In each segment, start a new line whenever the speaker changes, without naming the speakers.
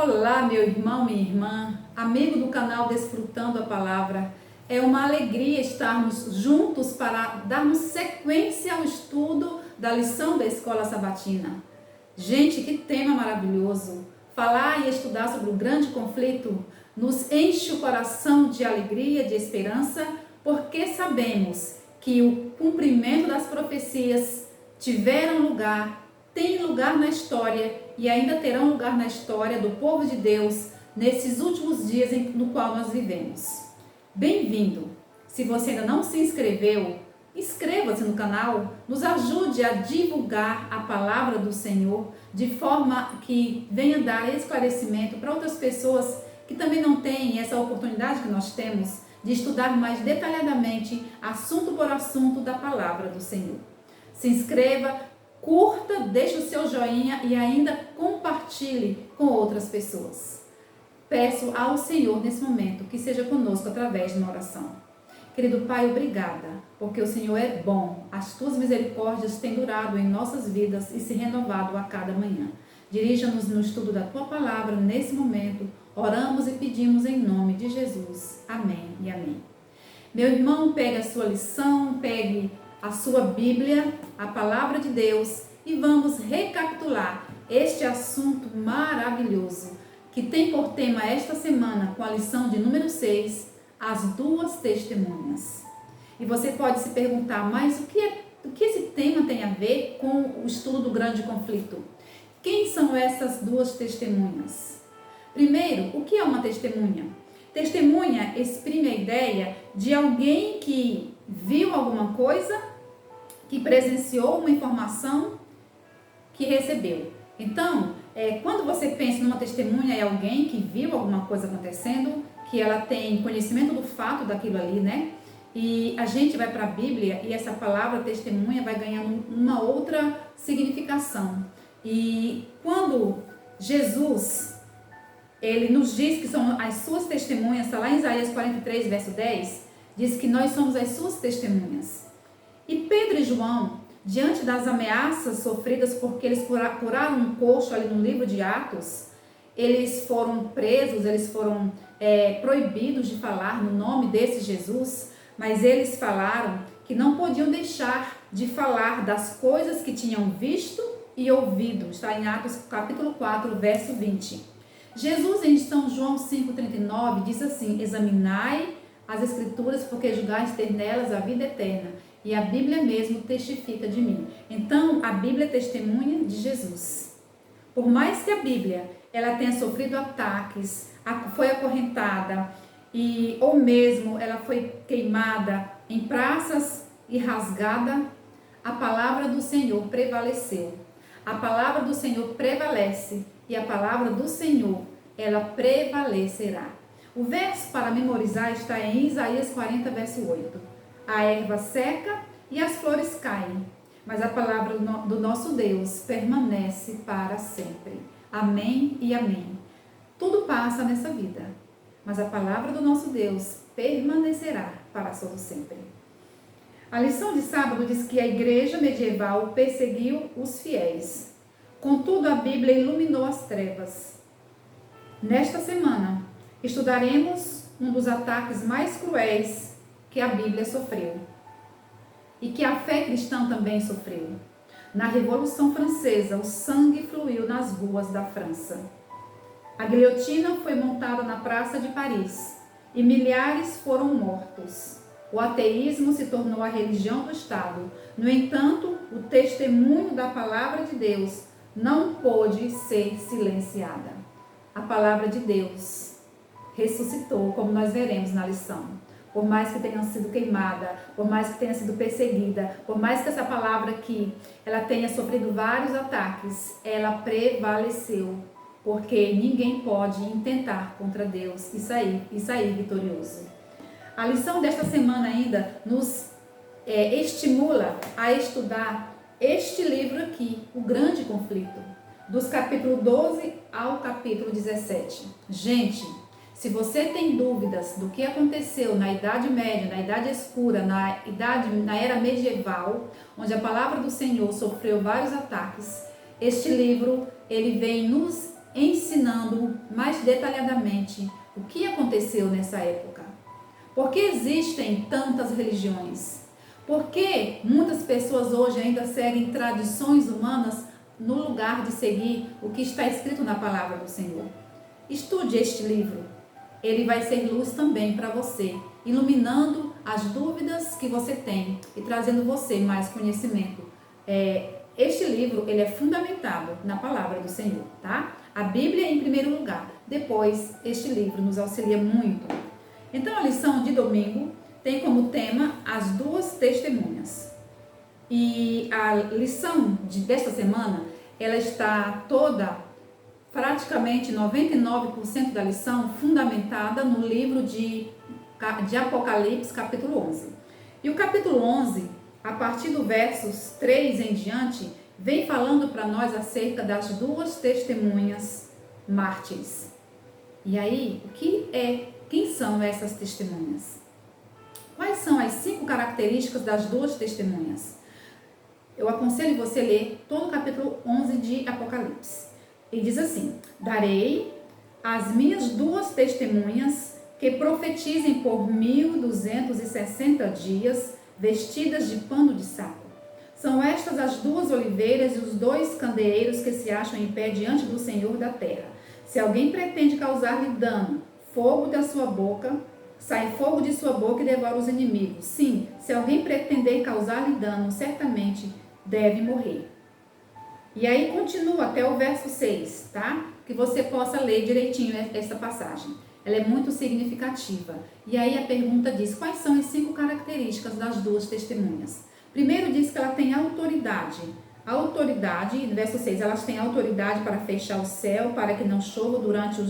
Olá, meu irmão, minha irmã, amigo do canal Desfrutando a Palavra. É uma alegria estarmos juntos para darmos sequência ao estudo da lição da Escola Sabatina. Gente, que tema maravilhoso! Falar e estudar sobre o grande conflito nos enche o coração de alegria, de esperança, porque sabemos que o cumprimento das profecias tiveram lugar, tem lugar na história e ainda terão lugar na história do povo de Deus nesses últimos dias no qual nós vivemos. Bem-vindo! Se você ainda não se inscreveu, inscreva-se no canal, nos ajude a divulgar a palavra do Senhor de forma que venha dar esclarecimento para outras pessoas que também não têm essa oportunidade que nós temos de estudar mais detalhadamente, assunto por assunto, da palavra do Senhor. Se inscreva, curta, deixe o seu joinha e ainda compartilhe com outras pessoas. Peço ao Senhor nesse momento que seja conosco através de uma oração. Querido Pai, obrigada, porque o Senhor é bom. As tuas misericórdias têm durado em nossas vidas e se renovado a cada manhã. Dirija-nos no estudo da tua palavra nesse momento. Oramos e pedimos em nome de Jesus. Amém e amém. Meu irmão, pegue a sua lição, pegue a sua Bíblia, a palavra de Deus, e vamos recapitular este assunto maravilhoso que tem por tema esta semana, com a lição de número 6, as duas testemunhas. E você pode se perguntar, mas o que esse tema tem a ver com o estudo do grande conflito? Quem são essas duas testemunhas? Primeiro, o que é uma testemunha? Testemunha exprime a ideia de alguém que viu alguma coisa, que presenciou uma informação, que recebeu. Então, quando você pensa numa testemunha, é alguém que viu alguma coisa acontecendo, que ela tem conhecimento do fato daquilo ali, né? E a gente vai para a Bíblia e essa palavra testemunha vai ganhando uma outra significação. E quando Jesus, ele nos diz que são as suas testemunhas, está lá em Isaías 43, verso 10, diz que nós somos as suas testemunhas. E Pedro e João, diante das ameaças sofridas porque eles curaram um coxo ali no livro de Atos, eles foram presos, eles foram proibidos de falar no nome desse Jesus, mas eles falaram que não podiam deixar de falar das coisas que tinham visto e ouvido. Está em Atos capítulo 4, verso 20. Jesus, em São João 5,39, diz assim: examinai as Escrituras, porque julgais ter nelas a vida eterna, e a Bíblia mesmo testifica de mim. Então, a Bíblia é testemunha de Jesus. Por mais que a Bíblia ela tenha sofrido ataques, foi acorrentada, ou mesmo ela foi queimada em praças e rasgada, a palavra do Senhor prevaleceu. A palavra do Senhor prevalece e a palavra do Senhor, ela prevalecerá. O verso para memorizar está em Isaías 40, verso 8. A erva seca e as flores caem, mas a palavra do nosso Deus permanece para sempre. Amém e amém. Tudo passa nessa vida, mas a palavra do nosso Deus permanecerá para todo sempre. A lição de sábado diz que a igreja medieval perseguiu os fiéis. Contudo, a Bíblia iluminou as trevas. Nesta semana, estudaremos um dos ataques mais cruéis que a Bíblia sofreu e que a fé cristã também sofreu. Na Revolução Francesa, o sangue fluiu nas ruas da França. A guilhotina foi montada na Praça de Paris e milhares foram mortos. O ateísmo se tornou a religião do Estado. No entanto, o testemunho da palavra de Deus não pôde ser silenciada. A palavra de Deus ressuscitou, como nós veremos na lição. Por mais que tenha sido queimada, por mais que tenha sido perseguida, por mais que essa palavra aqui, ela tenha sofrido vários ataques, ela prevaleceu, porque ninguém pode intentar contra Deus e sair vitorioso. A lição desta semana ainda nos estimula a estudar este livro aqui, O Grande Conflito, dos capítulos 12 ao capítulo 17. Gente, se você tem dúvidas do que aconteceu na Idade Média, na Idade Escura, na Era Medieval, onde a palavra do Senhor sofreu vários ataques, este livro ele vem nos ensinando mais detalhadamente o que aconteceu nessa época. Por que existem tantas religiões? Por que muitas pessoas hoje ainda seguem tradições humanas no lugar de seguir o que está escrito na palavra do Senhor? Estude este livro. Ele vai ser luz também para você, iluminando as dúvidas que você tem e trazendo você mais conhecimento. Este livro, ele é fundamentado na palavra do Senhor, tá? A Bíblia em primeiro lugar. Depois, este livro nos auxilia muito. Então, a lição de domingo tem como tema as duas testemunhas. E a lição desta semana, ela está toda, praticamente 99% da lição, fundamentada no livro de Apocalipse, capítulo 11. E o capítulo 11, a partir do versos 3 em diante, vem falando para nós acerca das duas testemunhas mártires. E aí, quem são essas testemunhas? Quais são as 5 características das duas testemunhas? Eu aconselho você a ler todo o capítulo 11 de Apocalipse. E diz assim: darei as minhas duas testemunhas que profetizem por 1260 dias, vestidas de pano de saco. São estas as duas oliveiras e os 2 candeeiros que se acham em pé diante do Senhor da terra. Se alguém pretende causar-lhe dano, fogo da sua boca, sai fogo de sua boca e devora os inimigos. Sim, se alguém pretender causar-lhe dano, certamente deve morrer. E aí continua até o verso 6, tá? Que você possa ler direitinho essa passagem. Ela é muito significativa. E aí a pergunta diz: quais são as 5 características das duas testemunhas? Primeiro diz que ela tem autoridade. A autoridade, no verso 6, elas têm autoridade para fechar o céu, para que não chova durante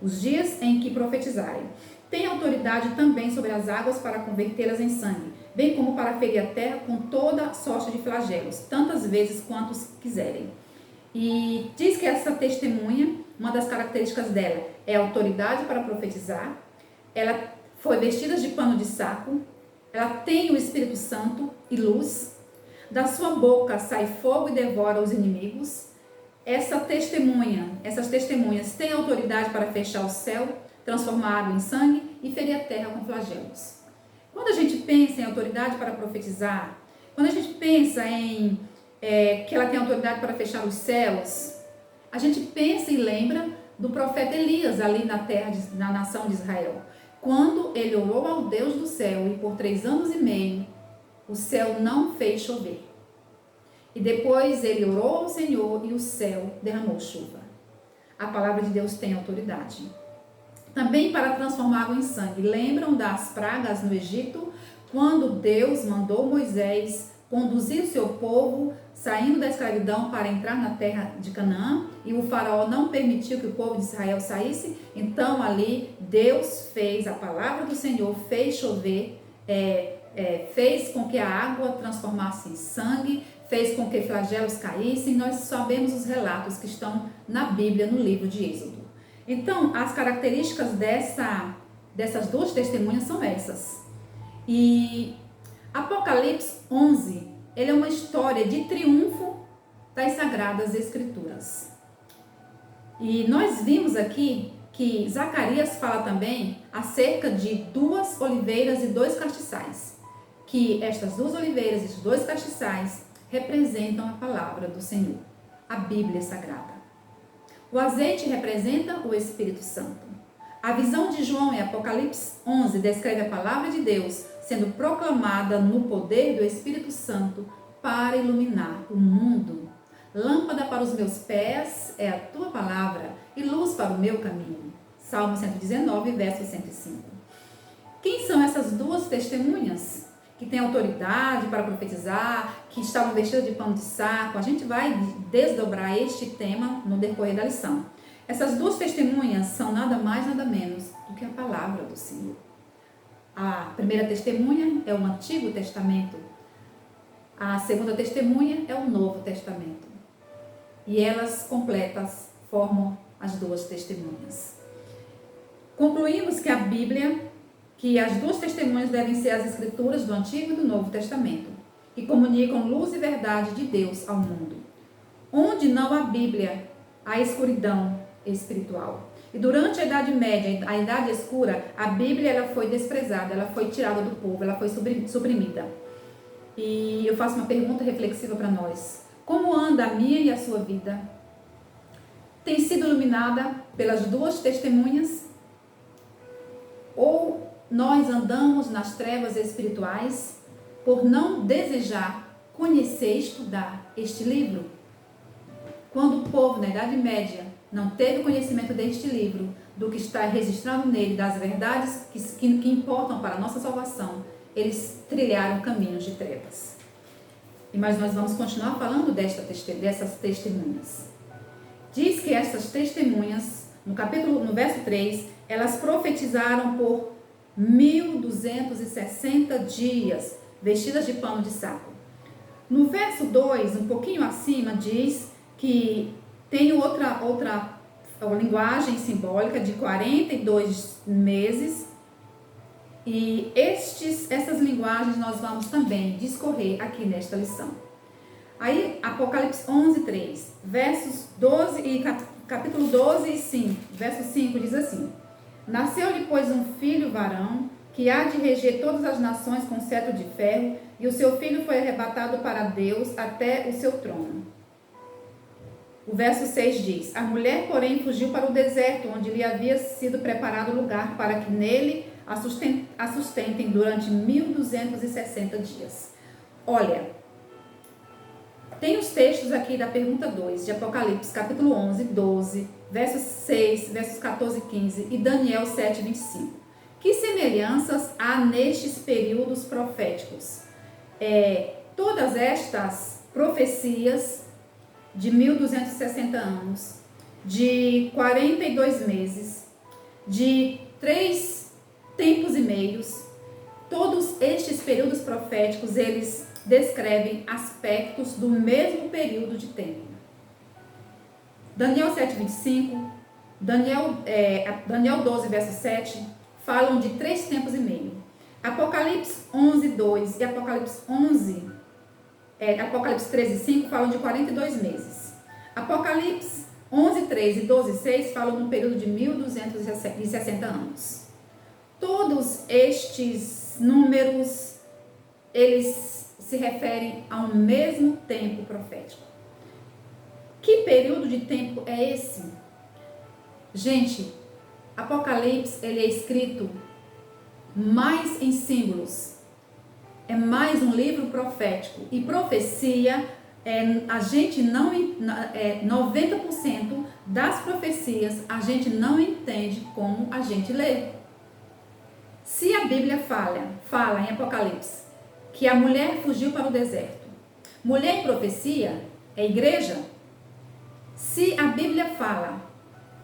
os dias em que profetizarem. Tem autoridade também sobre as águas para convertê-las em sangue, bem como para ferir a terra com toda sorte de flagelos, tantas vezes quantos quiserem. E diz que essa testemunha, uma das características dela é autoridade para profetizar, ela foi vestida de pano de saco, ela tem o Espírito Santo e luz, da sua boca sai fogo e devora os inimigos. Essas testemunhas têm autoridade para fechar o céu, transformar a água em sangue e ferir a terra com flagelos. Quando a gente pensa em autoridade para profetizar, quando a gente pensa em que ela tem autoridade para fechar os céus, a gente pensa e lembra do profeta Elias ali na terra, na nação de Israel. Quando ele orou ao Deus do céu e por 3 anos e meio, o céu não fez chover. E depois ele orou ao Senhor e o céu derramou chuva. A palavra de Deus tem autoridade. Também para transformar água em sangue. Lembram das pragas no Egito? Quando Deus mandou Moisés conduzir o seu povo saindo da escravidão para entrar na terra de Canaã, e o faraó não permitiu que o povo de Israel saísse, então ali Deus fez, a palavra do Senhor fez chover, fez com que a água transformasse em sangue, fez com que flagelos caíssem. Nós sabemos os relatos que estão na Bíblia, no livro de Êxodo. Então, as características dessas duas testemunhas são essas. E Apocalipse 11, ele é uma história de triunfo das Sagradas Escrituras. E nós vimos aqui que Zacarias fala também acerca de 2 oliveiras e 2 castiçais. Que estas 2 oliveiras e 2 castiçais representam a palavra do Senhor, a Bíblia Sagrada. O azeite representa o Espírito Santo. A visão de João em Apocalipse 11 descreve a palavra de Deus sendo proclamada no poder do Espírito Santo para iluminar o mundo. Lâmpada para os meus pés é a tua palavra e luz para o meu caminho. Salmo 119, verso 105. Quem são essas 2 testemunhas que têm autoridade para profetizar, que estavam vestidas de pano de saco? A gente vai desdobrar este tema no decorrer da lição. Essas 2 testemunhas são nada mais, nada menos do que a palavra do Senhor. A primeira testemunha é o Antigo Testamento. A segunda testemunha é o Novo Testamento. E elas completas formam as 2 testemunhas. Concluímos que a Bíblia, que as 2 testemunhas devem ser as escrituras do Antigo e do Novo Testamento, que comunicam luz e verdade de Deus ao mundo. Onde não há Bíblia, há escuridão, espiritual. E durante a Idade Média, a Idade Escura, a Bíblia ela foi desprezada, ela foi tirada do povo, ela foi suprimida. E eu faço uma pergunta reflexiva para nós. Como anda a minha e a sua vida? Tem sido iluminada pelas duas testemunhas? Ou nós andamos nas trevas espirituais por não desejar conhecer e estudar este livro? Quando o povo na Idade Média não teve conhecimento deste livro, do que está registrado nele, das verdades que importam para a nossa salvação, eles trilharam caminhos de trevas. Mas nós vamos continuar falando dessas testemunhas. Diz que essas testemunhas, no verso 3, elas profetizaram por 1260 dias, vestidas de pano de saco. No verso 2, um pouquinho acima, diz que tem outra linguagem simbólica de 42 meses. E essas linguagens nós vamos também discorrer aqui nesta lição. Aí, Apocalipse 11, 3, versos 12 e capítulo 12 e 5, verso 5 diz assim: Nasceu-lhe, pois, um filho varão, que há de reger todas as nações com cetro de ferro, e o seu filho foi arrebatado para Deus até o seu trono. O verso 6 diz: A mulher, porém, fugiu para o deserto, onde lhe havia sido preparado lugar para que nele a sustentem durante 1260 dias. Olha, tem os textos aqui da pergunta 2, de Apocalipse, capítulo 11, 12, versos 6, versos 14 e 15, e Daniel 7, 25. Que semelhanças há nestes períodos proféticos? Todas estas profecias de 1260 anos, de 42 meses, de 3 tempos e meios, todos estes períodos proféticos, eles descrevem aspectos do mesmo período de tempo. Daniel 7, 25, Daniel 12, verso 7, falam de 3 tempos e meio. Apocalipse 11, 2 e Apocalipse 13, 5 falam de 42 meses. Apocalipse 11, 3 e 12, 6 falam de um período de 1260 anos. Todos estes números, eles se referem ao mesmo tempo profético. Que período de tempo é esse? Gente, Apocalipse, ele é escrito mais em símbolos. É mais um livro profético. E profecia, a gente não, 90% das profecias a gente não entende como a gente lê. Se a Bíblia fala em Apocalipse que a mulher fugiu para o deserto, mulher em profecia é igreja. Se a Bíblia fala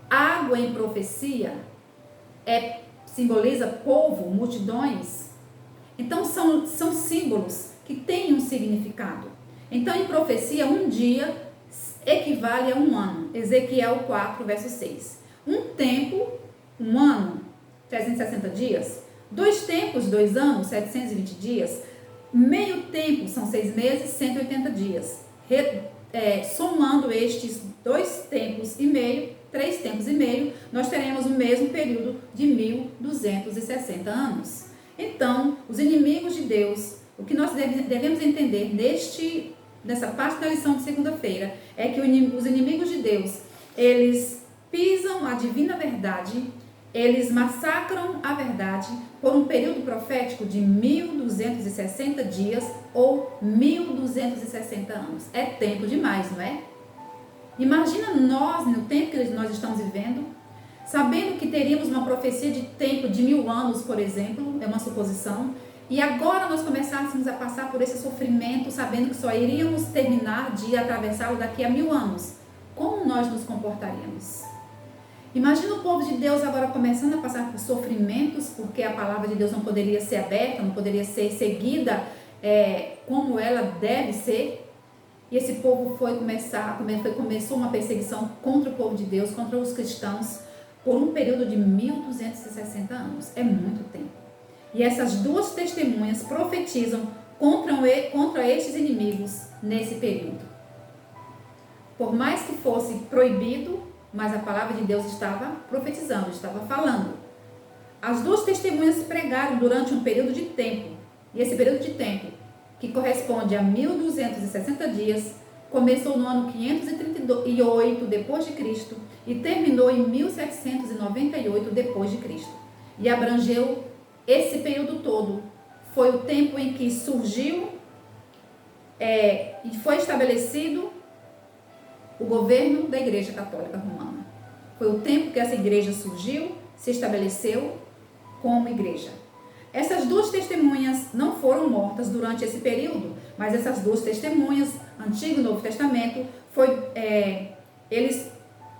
água em profecia, simboliza povo, multidões. Então são símbolos que têm um significado. Então em profecia, um dia equivale a um ano. Ezequiel 4, verso 6. Um tempo, um ano, 360 dias. 2 tempos, 2 anos, 720 dias. Meio tempo, são 6 meses, 180 dias. Somando estes 2 tempos e meio, 3 tempos e meio, nós teremos o mesmo período de 1260 anos. Então, os inimigos de Deus, o que nós devemos entender nessa parte da lição de segunda-feira, é que os inimigos de Deus, eles pisam a divina verdade, eles massacram a verdade por um período profético de 1260 dias ou 1260 anos. É tempo demais, não é? Imagina nós, no tempo que nós estamos vivendo, sabendo que teríamos uma profecia de tempo de 1000 anos, por exemplo, é uma suposição, e agora nós começássemos a passar por esse sofrimento, sabendo que só iríamos terminar de atravessá-lo daqui a 1000 anos. Como nós nos comportaríamos? Imagina o povo de Deus agora começando a passar por sofrimentos, porque a palavra de Deus não poderia ser aberta, não poderia ser seguida como ela deve ser. E esse povo começou uma perseguição contra o povo de Deus, contra os cristãos, por um período de 1260 anos. É muito tempo. E essas duas testemunhas profetizam contra estes inimigos nesse período. Por mais que fosse proibido mas a palavra de Deus estava profetizando, estava falando. As duas testemunhas pregaram durante um período de tempo, e esse período de tempo, que corresponde a 1260 dias, começou no ano 538 depois de Cristo e terminou em 1798 depois de Cristo. E abrangeu esse período todo. Foi o tempo em que surgiu e foi estabelecido o governo da Igreja Católica Romana. Foi o tempo que essa igreja surgiu, se estabeleceu como igreja. Essas duas testemunhas não foram mortas durante esse período, mas essas duas testemunhas, Antigo e Novo Testamento, eles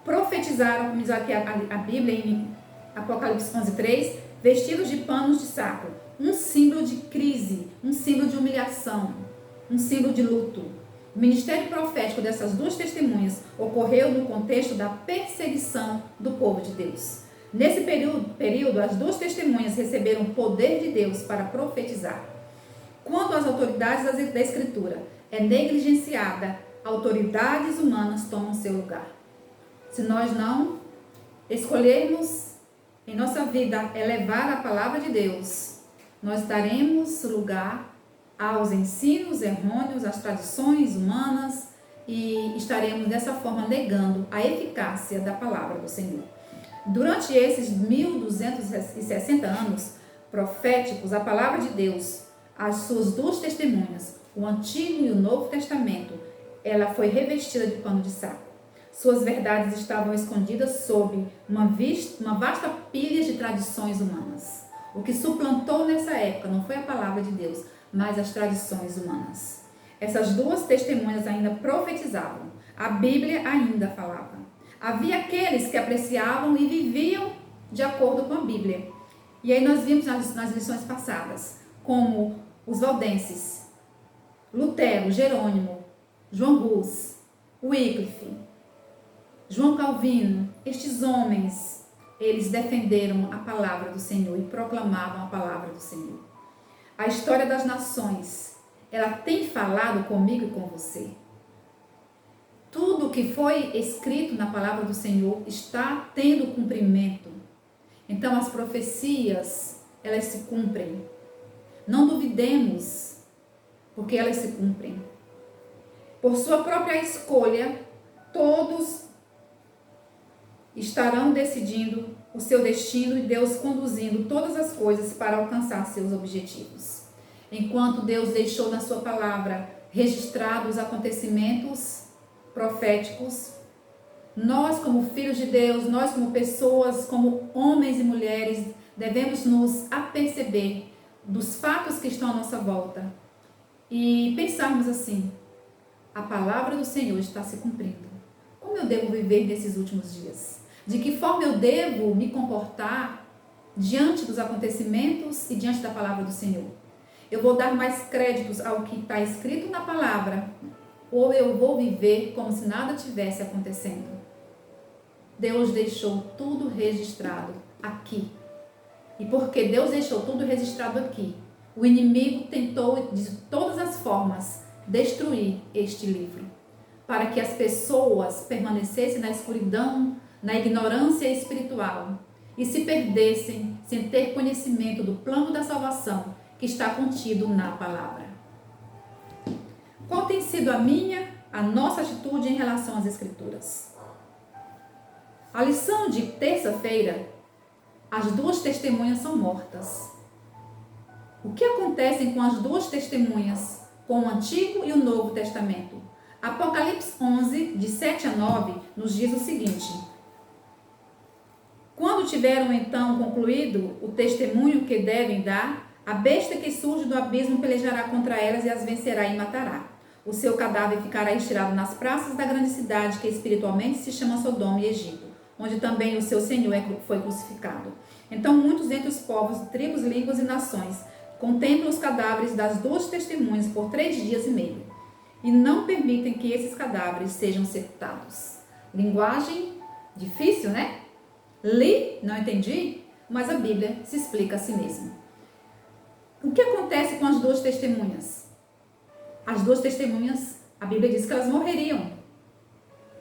profetizaram, como diz aqui a Bíblia em Apocalipse 11:3, vestidos de panos de saco, um símbolo de crise, um símbolo de humilhação, um símbolo de luto. O ministério profético dessas duas testemunhas ocorreu no contexto da perseguição do povo de Deus. Nesse período, as duas testemunhas receberam o poder de Deus para profetizar. Quando as autoridades da Escritura é negligenciada, autoridades humanas tomam seu lugar. Se nós não escolhermos em nossa vida elevar a palavra de Deus, nós daremos lugar aos ensinos errôneos, às tradições humanas e estaremos dessa forma negando a eficácia da palavra do Senhor. Durante esses 1260 anos proféticos, a palavra de Deus, as suas duas testemunhas, o Antigo e o Novo Testamento, ela foi revestida de pano de saco. Suas verdades estavam escondidas sob uma vasta pilha de tradições humanas. O que suplantou nessa época não foi a palavra de Deus, mas as tradições humanas. Essas duas testemunhas ainda profetizavam. A Bíblia ainda falava. Havia aqueles que apreciavam e viviam de acordo com a Bíblia. E aí nós vimos nas lições passadas, como os valdenses, Lutero, Jerônimo, João Hus, Wycliffe, João Calvino, estes homens, eles defenderam a palavra do Senhor e proclamavam a palavra do Senhor. A história das nações, ela tem falado comigo e com você. Tudo que foi escrito na palavra do Senhor está tendo cumprimento. Então as profecias, elas se cumprem. Não duvidemos, porque elas se cumprem. Por sua própria escolha, todos estarão decidindo o seu destino e Deus conduzindo todas as coisas para alcançar seus objetivos. Enquanto Deus deixou na sua palavra registrados os acontecimentos proféticos, nós como filhos de Deus, nós como pessoas, como homens e mulheres, devemos nos aperceber dos fatos que estão à nossa volta e pensarmos assim: a palavra do Senhor está se cumprindo. Como eu devo viver nesses últimos dias? De que forma eu devo me comportar diante dos acontecimentos e diante da palavra do Senhor? Eu vou dar mais créditos ao que está escrito na palavra, ou eu vou viver como se nada tivesse acontecendo? Deus deixou tudo registrado aqui. E porque Deus deixou tudo registrado aqui, o inimigo tentou de todas as formas destruir este livro, para que as pessoas permanecessem na escuridão, na ignorância espiritual e se perdessem sem ter conhecimento do plano da salvação que está contido na palavra. Qual tem sido a nossa atitude em relação às Escrituras? A lição de terça-feira, as duas testemunhas são mortas. O que acontece com as duas testemunhas, com o Antigo e o Novo Testamento? Apocalipse 11, de 7 a 9, nos diz o seguinte: quando tiveram então concluído o testemunho que devem dar, a besta que surge do abismo pelejará contra elas e as vencerá e matará. O seu cadáver ficará estirado nas praças da grande cidade, que espiritualmente se chama Sodoma e Egito, onde também o seu Senhor foi crucificado. Então muitos entre os povos, tribos, línguas e nações contemplam os cadáveres das duas testemunhas por 3 dias e meio, e não permitem que esses cadáveres sejam sepultados. Linguagem difícil, né? Li, não entendi, mas a Bíblia se explica a si mesma. O que acontece com as duas testemunhas? As duas testemunhas, a Bíblia diz que elas morreriam.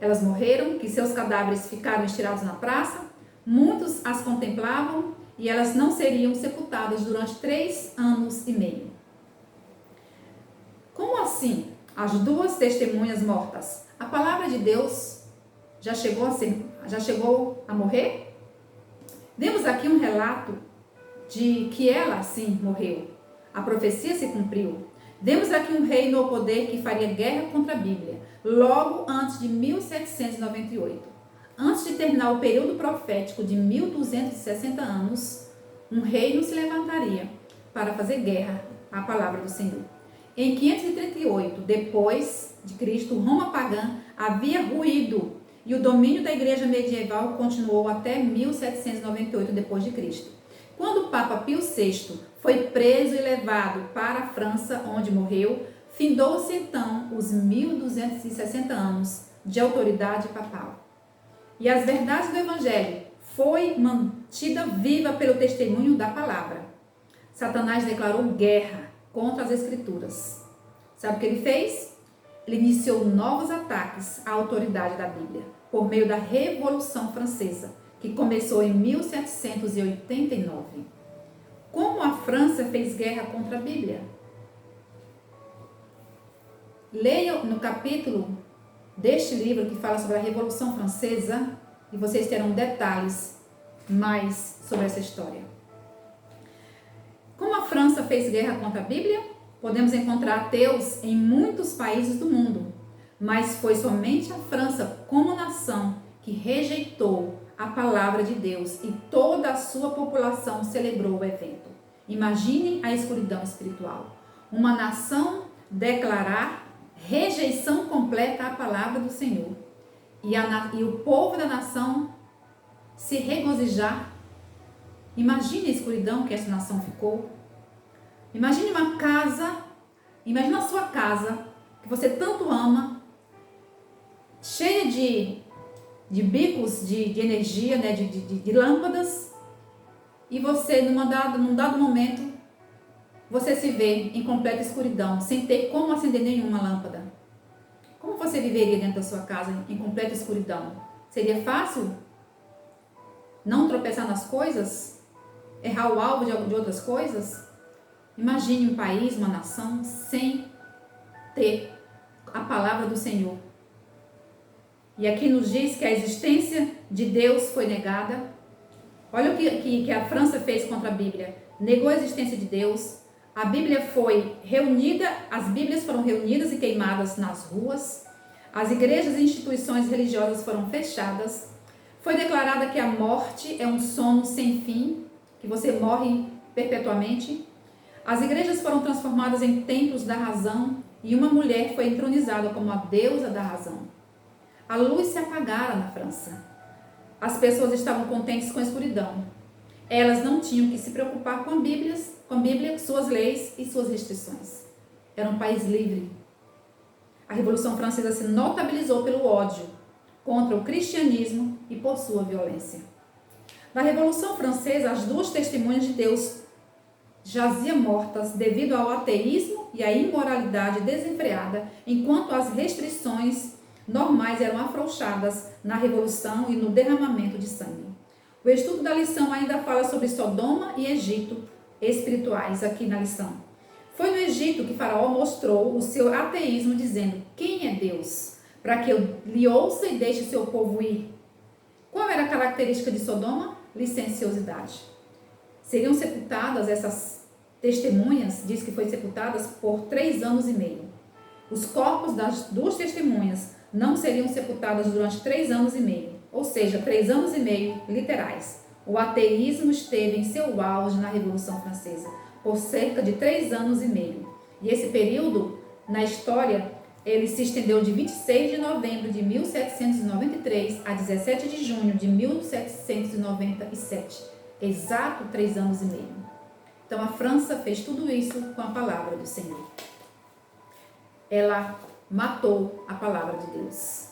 elas morreram, que seus cadáveres ficaram estirados na praça. Muitos as contemplavam e elas não seriam sepultadas durante 3 anos e meio. Como assim? As 2 testemunhas mortas. A palavra de Deus já chegou a morrer? Vemos aqui um relato de que ela sim morreu. A profecia se cumpriu. Vemos aqui um rei no poder que faria guerra contra a Bíblia, logo antes de 1798. Antes de terminar o período profético de 1260 anos, um reino se levantaria para fazer guerra à palavra do Senhor. Em 538 depois de Cristo, Roma pagã havia ruído e o domínio da igreja medieval continuou até 1798 depois de Cristo. Quando o Papa Pio VI foi preso e levado para a França, onde morreu, findou-se então os 1260 anos de autoridade papal. E as verdades do Evangelho foi mantida viva pelo testemunho da palavra. Satanás declarou guerra contra as Escrituras. Sabe o que ele fez? Ele iniciou novos ataques à autoridade da Bíblia, por meio da Revolução Francesa, que começou em 1789. Como a França fez guerra contra a Bíblia? Leiam no capítulo deste livro que fala sobre a Revolução Francesa e vocês terão detalhes mais sobre essa história. Como a França fez guerra contra a Bíblia? Podemos encontrar ateus em muitos países do mundo, mas foi somente a França como nação que rejeitou a palavra de Deus e toda a sua população celebrou o evento. Imaginem a escuridão espiritual. Uma nação declarar rejeição completa à palavra do Senhor e o povo da nação se regozijar. Imagine a escuridão que essa nação ficou. Imagine uma casa, imagine a sua casa que você tanto ama, cheia de bicos de energia, né, de lâmpadas, e você, num dado momento, você se vê em completa escuridão, sem ter como acender nenhuma lâmpada. Como você viveria dentro da sua casa em completa escuridão? Seria fácil não tropeçar nas coisas? Errar o alvo de outras coisas? Imagine um país, uma nação, sem ter a palavra do Senhor. E aqui nos diz que a existência de Deus foi negada. Olha o que a França fez contra a Bíblia. Negou a existência de Deus. A Bíblia foi reunida, as Bíblias foram reunidas e queimadas nas ruas. As igrejas e instituições religiosas foram fechadas. Foi declarada que a morte é um sono sem fim, que você morre perpetuamente. As igrejas foram transformadas em templos da razão e uma mulher foi entronizada como a deusa da razão. A luz se apagara na França. As pessoas estavam contentes com a escuridão. Elas não tinham que se preocupar com a Bíblia, suas leis e suas restrições. Era um país livre. A Revolução Francesa se notabilizou pelo ódio contra o cristianismo e por sua violência. Na Revolução Francesa, as 2 testemunhas de Deus jaziam mortas devido ao ateísmo e à imoralidade desenfreada, enquanto as restrições normais eram afrouxadas na Revolução e no derramamento de sangue. O estudo da lição ainda fala sobre Sodoma e Egito espirituais aqui na lição. Foi no Egito que Faraó mostrou o seu ateísmo, dizendo: quem é Deus? Para que eu lhe ouça e deixe seu povo ir. Qual era a característica de Sodoma? Licenciosidade. Seriam sepultadas essas testemunhas, diz que foi sepultadas por 3 anos e meio. Os corpos das 2 testemunhas não seriam sepultadas durante 3 anos e meio, ou seja, 3 anos e meio literais. O ateísmo esteve em seu auge na Revolução Francesa, por cerca de 3 anos e meio. E esse período, na história, ele se estendeu de 26 de novembro de 1793 a 17 de junho de 1797. Exato 3 anos e meio. Então a França fez tudo isso com a palavra do Senhor. Ela matou a palavra de Deus.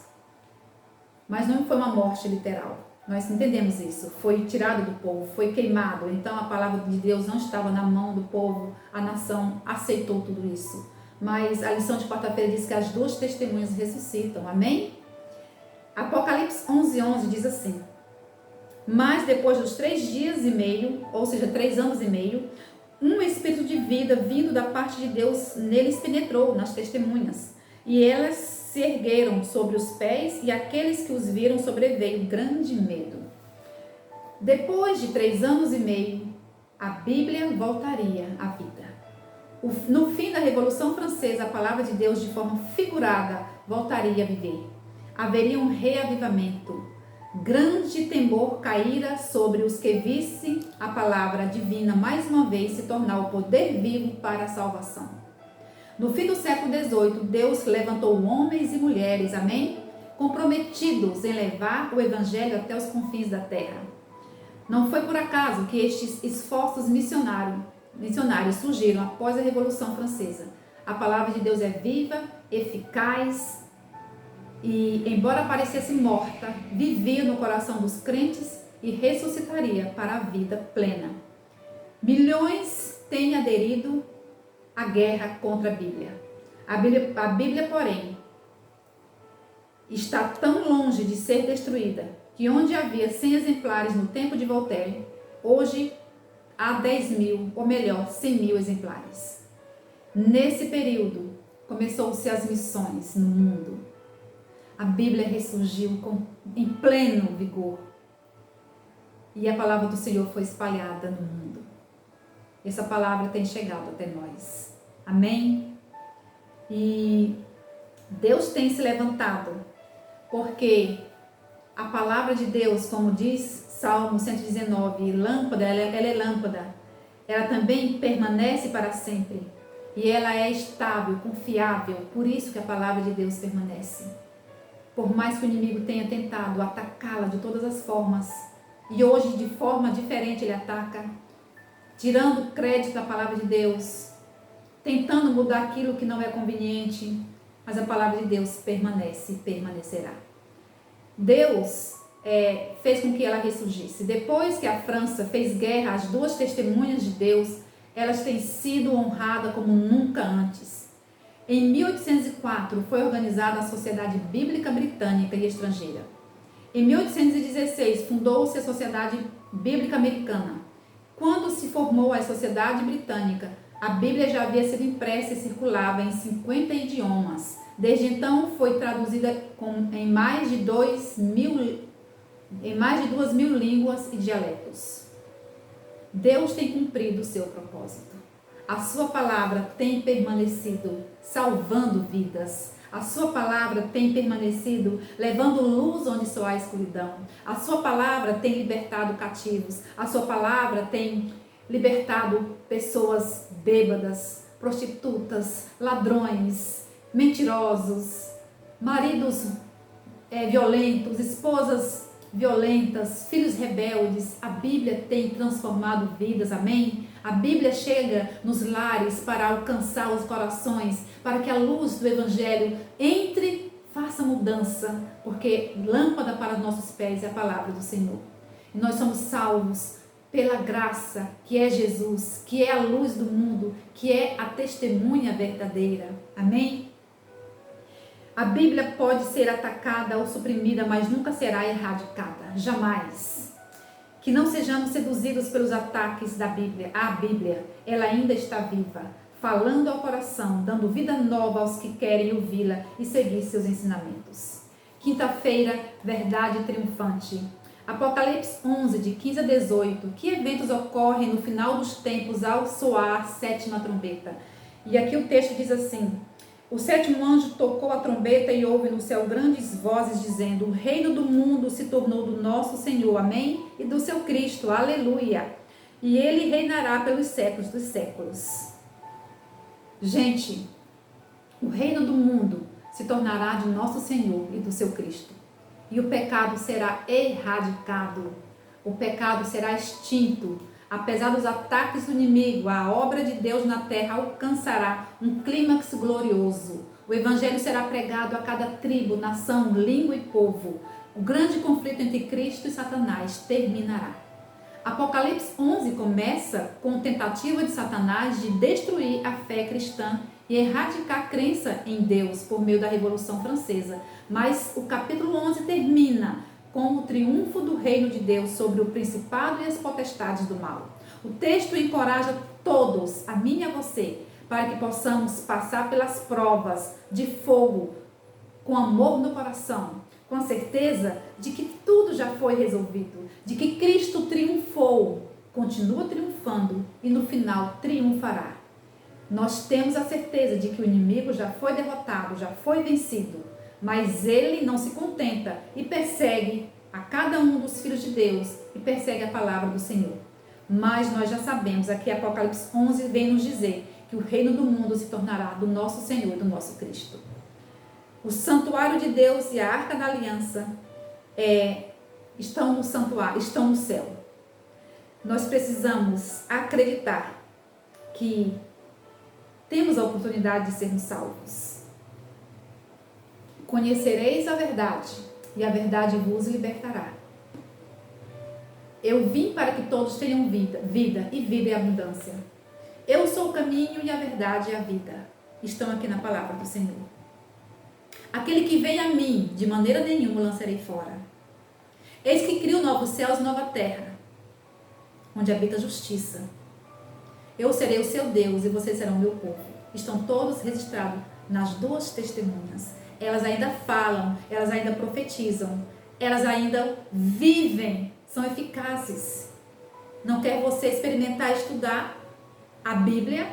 Mas não foi uma morte literal. Nós entendemos isso. Foi tirado do povo, foi queimado. Então a palavra de Deus não estava na mão do povo. A nação aceitou tudo isso. Mas a lição de quarta-feira diz que as 2 testemunhas ressuscitam. Amém? Apocalipse 11:11 diz assim: mas depois dos 3 dias e meio, ou seja, 3 anos e meio, um espírito de vida vindo da parte de Deus neles penetrou, nas testemunhas, e elas se ergueram sobre os pés, e aqueles que os viram sobreveio grande medo. Depois de 3 anos e meio, a Bíblia voltaria à vida. No fim da Revolução Francesa, a palavra de Deus, de forma figurada, voltaria a viver. Haveria um reavivamento. Grande temor caíra sobre os que vissem a palavra divina mais uma vez se tornar o poder vivo para a salvação. No fim do século XVIII, Deus levantou homens e mulheres, amém? Comprometidos em levar o evangelho até os confins da terra. Não foi por acaso que estes esforços missionários surgiram após a Revolução Francesa. A palavra de Deus é viva, eficaz e, embora parecesse morta, vivia no coração dos crentes e ressuscitaria para a vida plena. Milhões têm aderido à guerra contra a Bíblia. A Bíblia, porém, está tão longe de ser destruída que onde havia 100 exemplares no tempo de Voltaire, hoje há 10.000, ou melhor, 100.000 exemplares. Nesse período, começou-se as missões no mundo. A Bíblia ressurgiu em pleno vigor. E a palavra do Senhor foi espalhada no mundo. Essa palavra tem chegado até nós. Amém? E Deus tem se levantado, porque a palavra de Deus, como diz Salmo 119, lâmpada, ela é lâmpada. Ela também permanece para sempre. E ela é estável, confiável. Por isso que a palavra de Deus permanece. Por mais que o inimigo tenha tentado atacá-la de todas as formas, e hoje de forma diferente ele ataca, tirando crédito da palavra de Deus, tentando mudar aquilo que não é conveniente, mas a palavra de Deus permanece e permanecerá. Deus fez com que ela ressurgisse. Depois que a França fez guerra às duas testemunhas de Deus, elas têm sido honradas como nunca antes. Em 1804 foi organizada a Sociedade Bíblica Britânica e Estrangeira. Em 1816 fundou-se a Sociedade Bíblica Americana. Quando se formou a Sociedade Britânica, a Bíblia já havia sido impressa e circulava em 50 idiomas. Desde então foi traduzida em mais de 2.000 línguas e dialetos. Deus tem cumprido o seu propósito. A sua palavra tem permanecido salvando vidas. A sua palavra tem permanecido levando luz onde só há escuridão. A sua palavra tem libertado cativos. A sua palavra tem libertado pessoas bêbadas, prostitutas, ladrões, mentirosos, maridos violentos, esposas violentas, filhos rebeldes. A Bíblia tem transformado vidas, amém? A Bíblia chega nos lares para alcançar os corações, para que a luz do Evangelho entre, faça mudança, porque lâmpada para os nossos pés é a palavra do Senhor. E nós somos salvos pela graça, que é Jesus, que é a luz do mundo, que é a testemunha verdadeira. Amém? A Bíblia pode ser atacada ou suprimida, mas nunca será erradicada. Jamais. Que não sejamos seduzidos pelos ataques da Bíblia. A Bíblia, ela ainda está viva, falando ao coração, dando vida nova aos que querem ouvi-la e seguir seus ensinamentos. Quinta-feira, verdade triunfante. Apocalipse 11, de 15 a 18. Que eventos ocorrem no final dos tempos ao soar a sétima trombeta? E aqui o texto diz assim: o sétimo anjo tocou a trombeta e houve no céu grandes vozes dizendo: o reino do mundo se tornou do nosso Senhor, amém? E do seu Cristo, aleluia. E ele reinará pelos séculos dos séculos. Gente, o reino do mundo se tornará de nosso Senhor e do seu Cristo. E o pecado será erradicado. O pecado será extinto. Apesar dos ataques do inimigo, a obra de Deus na terra alcançará um clímax glorioso. O evangelho será pregado a cada tribo, nação, língua e povo. O grande conflito entre Cristo e Satanás terminará. Apocalipse 11 começa com a tentativa de Satanás de destruir a fé cristã e erradicar a crença em Deus por meio da Revolução Francesa. Mas o capítulo 11 termina com o triunfo do reino de Deus sobre o principado e as potestades do mal. O texto encoraja todos, a mim e a você, para que possamos passar pelas provas de fogo com amor no coração, com a certeza de que tudo já foi resolvido, de que Cristo triunfou, continua triunfando e no final triunfará. Nós temos a certeza de que o inimigo já foi derrotado, já foi vencido, mas ele não se contenta e persegue a cada um dos filhos de Deus e persegue a palavra do Senhor. Mas nós já sabemos, aqui Apocalipse 11 vem nos dizer que o reino do mundo se tornará do nosso Senhor e do nosso Cristo. O santuário de Deus e a arca da aliança estão no santuário, estão no céu. Nós precisamos acreditar que temos a oportunidade de sermos salvos. Conhecereis a verdade, e a verdade vos libertará. Eu vim para que todos tenham vida e vida em abundância. Eu sou o caminho e a verdade e a vida. Estão aqui na palavra do Senhor. Aquele que vem a mim, de maneira nenhuma lançarei fora. Eis que crio novos céus e nova terra, onde habita a justiça. Eu serei o seu Deus e vocês serão o meu povo. Estão todos registrados nas duas testemunhas. Elas ainda falam, elas ainda profetizam, elas ainda vivem, são eficazes. Não quer você experimentar estudar a Bíblia,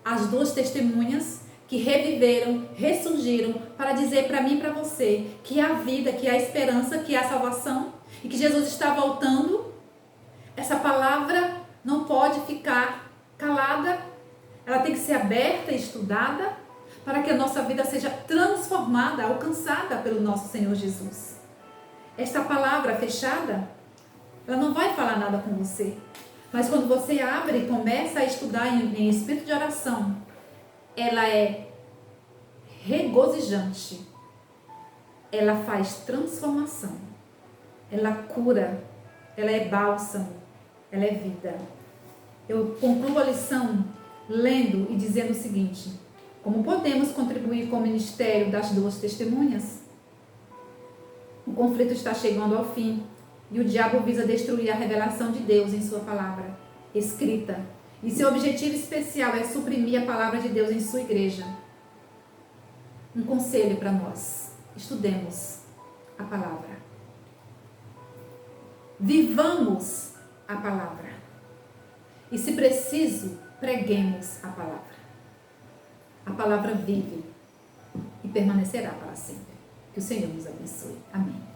as duas testemunhas que reviveram, ressurgiram para dizer para mim e para você que há vida, que há esperança, que há salvação e que Jesus está voltando? Essa palavra não pode ficar calada, ela tem que ser aberta e estudada para que a nossa vida seja transformada, alcançada pelo nosso Senhor Jesus. Esta palavra fechada, ela não vai falar nada com você, mas quando você abre e começa a estudar em espírito de oração, ela é regozijante, ela faz transformação, ela cura, ela é bálsamo, ela é vida. Eu concluo a lição lendo e dizendo o seguinte: como podemos contribuir com o ministério das duas testemunhas? O conflito está chegando ao fim e o diabo visa destruir a revelação de Deus em sua palavra escrita. E seu objetivo especial é suprimir a palavra de Deus em sua igreja. Um conselho para nós: estudemos a palavra. Vivamos a palavra. E se preciso, preguemos a palavra. A palavra vive e permanecerá para sempre. Que o Senhor nos abençoe. Amém.